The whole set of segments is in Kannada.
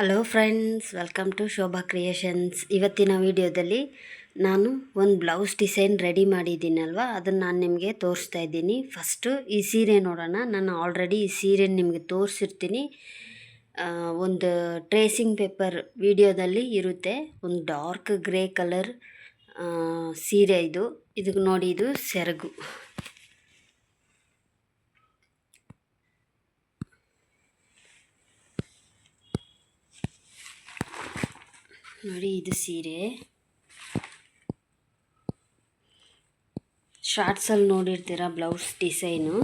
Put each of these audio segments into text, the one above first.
Hello friends, welcome to Shobha creations. ಇವತ್ತಿನ ವಿಡಿಯೋದಲ್ಲಿ ನಾನು ಒಂದು ಬ್ಲೌಸ್ ಡಿಸೈನ್ ರೆಡಿ ಮಾಡಿದ್ದೀನಲ್ವ, ಅದನ್ನು ನಾನು ನಿಮಗೆ ತೋರಿಸ್ತಾ ಇದ್ದೀನಿ. ಫಸ್ಟು ಈ ಸೀರೆ ನೋಡೋಣ. ನಾನು ಆಲ್ರೆಡಿ ಈ ಸೀರೆ ನಿಮಗೆ ತೋರಿಸಿರ್ತೀನಿ. ಒಂದು ಟ್ರೇಸಿಂಗ್ ಪೇಪರ್ ವಿಡಿಯೋದಲ್ಲಿ ಇರುತ್ತೆ. ಒಂದು ಡಾರ್ಕ್ ಗ್ರೇ ಕಲರ್ ಸೀರೆ ಇದಕ್ಕೆ ನೋಡಿ, ಇದು ಸೆರಗು ನೋಡಿ. ಇದು ಸೀರೆ ಶಾರ್ಟ್ಸಲ್ಲಿ ನೋಡಿರ್ತೀರ ಬ್ಲೌಸ್ ಡಿಸೈನು.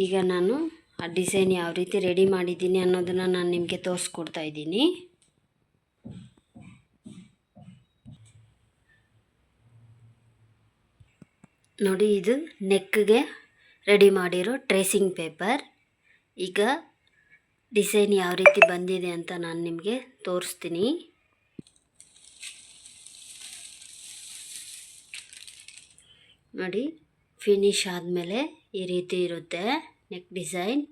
ಈಗ ನಾನು ಆ ಡಿಸೈನ್ ಯಾವ ರೀತಿ ರೆಡಿ ಮಾಡಿದ್ದೀನಿ ಅನ್ನೋದನ್ನು ನಾನು ನಿಮಗೆ ತೋರಿಸ್ಕೊಡ್ತಾ ಇದ್ದೀನಿ. ನೋಡಿ, ಇದು ನೆಕ್ಗೆ ರೆಡಿ ಮಾಡಿರೋ ಟ್ರೇಸಿಂಗ್ ಪೇಪರ್. ಈಗ ಡಿಸೈನ್ ಯಾವ ರೀತಿ ಬಂದಿದೆ ಅಂತ ನಾನು ನಿಮಗೆ ತೋರಿಸ್ತೀನಿ. ನೋಡಿ, ಫಿನಿಶ್ ಆದಮೇಲೆ ಈ ರೀತಿ ಇರುತ್ತೆ ನೆಕ್ ಡಿಸೈನ್.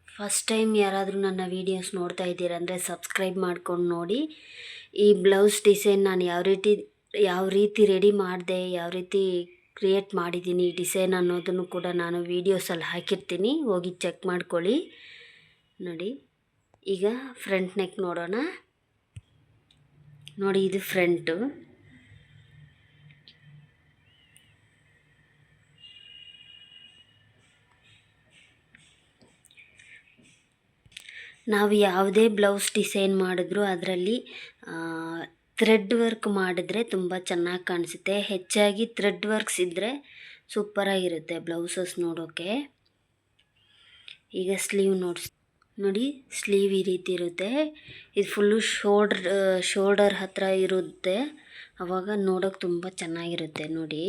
ಫಸ್ಟ್ ಟೈಮ್ ಯಾರಾದರೂ ನನ್ನ ವೀಡಿಯೋಸ್ ನೋಡ್ತಾ ಇದ್ದೀರಂದರೆ ಸಬ್ಸ್ಕ್ರೈಬ್ ಮಾಡ್ಕೊಂಡು ನೋಡಿ. ಈ ಬ್ಲೌಸ್ ಡಿಸೈನ್ ನಾನು ಯಾವ ರೀತಿ ರೆಡಿ ಮಾಡಿದೆ, ಯಾವ ರೀತಿ ಕ್ರಿಯೇಟ್ ಮಾಡಿದ್ದೀನಿ ಈ ಡಿಸೈನ್ ಅನ್ನೋದನ್ನು ಕೂಡ ನಾನು ವೀಡಿಯೋಸಲ್ಲಿ ಹಾಕಿರ್ತೀನಿ, ಹೋಗಿ ಚೆಕ್ ಮಾಡ್ಕೊಳ್ಳಿ. ನೋಡಿ, ಈಗ ಫ್ರಂಟ್ ನೆಕ್ ನೋಡೋಣ. ನೋಡಿ, ಇದು ಫ್ರಂಟು. ನಾವು ಯಾವುದೇ ಬ್ಲೌಸ್ ಡಿಸೈನ್ ಮಾಡಿದ್ರೂ ಅದರಲ್ಲಿ ಥ್ರೆಡ್ ವರ್ಕ್ ಮಾಡಿದ್ರೆ ತುಂಬ ಚೆನ್ನಾಗಿ ಕಾಣಿಸುತ್ತೆ. ಹೆಚ್ಚಾಗಿ ಥ್ರೆಡ್ ವರ್ಕ್ಸ್ ಇದ್ದರೆ ಸೂಪರಾಗಿರುತ್ತೆ ಬ್ಲೌಸಸ್ ನೋಡೋಕ್ಕೆ. ಈಗ ಸ್ಲೀವ್ ನೋಡಿ, ಸ್ಲೀವ್ ಈ ರೀತಿ ಇರುತ್ತೆ. ಇದು ಫುಲ್ಲು ಶೋಲ್ಡರ್ ಹತ್ರ ಇರುತ್ತೆ, ಆವಾಗ ನೋಡೋಕೆ ತುಂಬ ಚೆನ್ನಾಗಿರುತ್ತೆ. ನೋಡಿ,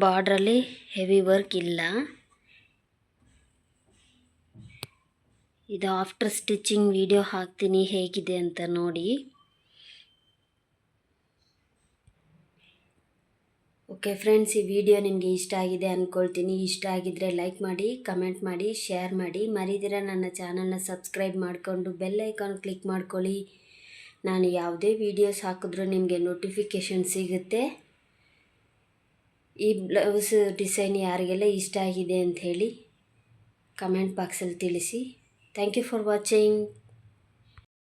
ಬಾರ್ಡ್ರಲ್ಲಿ ಹೆವಿ ವರ್ಕ್ ಇಲ್ಲ. ಇದು ಆಫ್ಟರ್ ಸ್ಟಿಚಿಂಗ್ ವಿಡಿಯೋ ಹಾಕ್ತೀನಿ, ಹೇಗಿದೆ ಅಂತ ನೋಡಿ. ಓಕೆ ಫ್ರೆಂಡ್ಸ್, ಈ ವಿಡಿಯೋ ನಿಮಗೆ ಇಷ್ಟ ಆಗಿದೆ ಅಂದ್ಕೊಳ್ತೀನಿ. ಇಷ್ಟ ಆಗಿದ್ದರೆ ಲೈಕ್ ಮಾಡಿ, ಕಮೆಂಟ್ ಮಾಡಿ, ಶೇರ್ ಮಾಡಿ. ಮರಿದಿರ ನನ್ನ ಚಾನಲ್ನ ಸಬ್ಸ್ಕ್ರೈಬ್ ಮಾಡಿಕೊಂಡು ಬೆಲ್ ಐಕಾನ್ ಕ್ಲಿಕ್ ಮಾಡ್ಕೊಳ್ಳಿ. ನಾನು ಯಾವುದೇ ವೀಡಿಯೋಸ್ ಹಾಕಿದ್ರೂ ನಿಮಗೆ ನೋಟಿಫಿಕೇಷನ್ ಸಿಗುತ್ತೆ. ಈ ಬ್ಲೌಸ್ ಡಿಸೈನ್ ಯಾರಿಗೆಲ್ಲ ಇಷ್ಟ ಆಗಿದೆ ಅಂಥೇಳಿ ಕಮೆಂಟ್ ಬಾಕ್ಸಲ್ಲಿ ತಿಳಿಸಿ. Thank you for watching.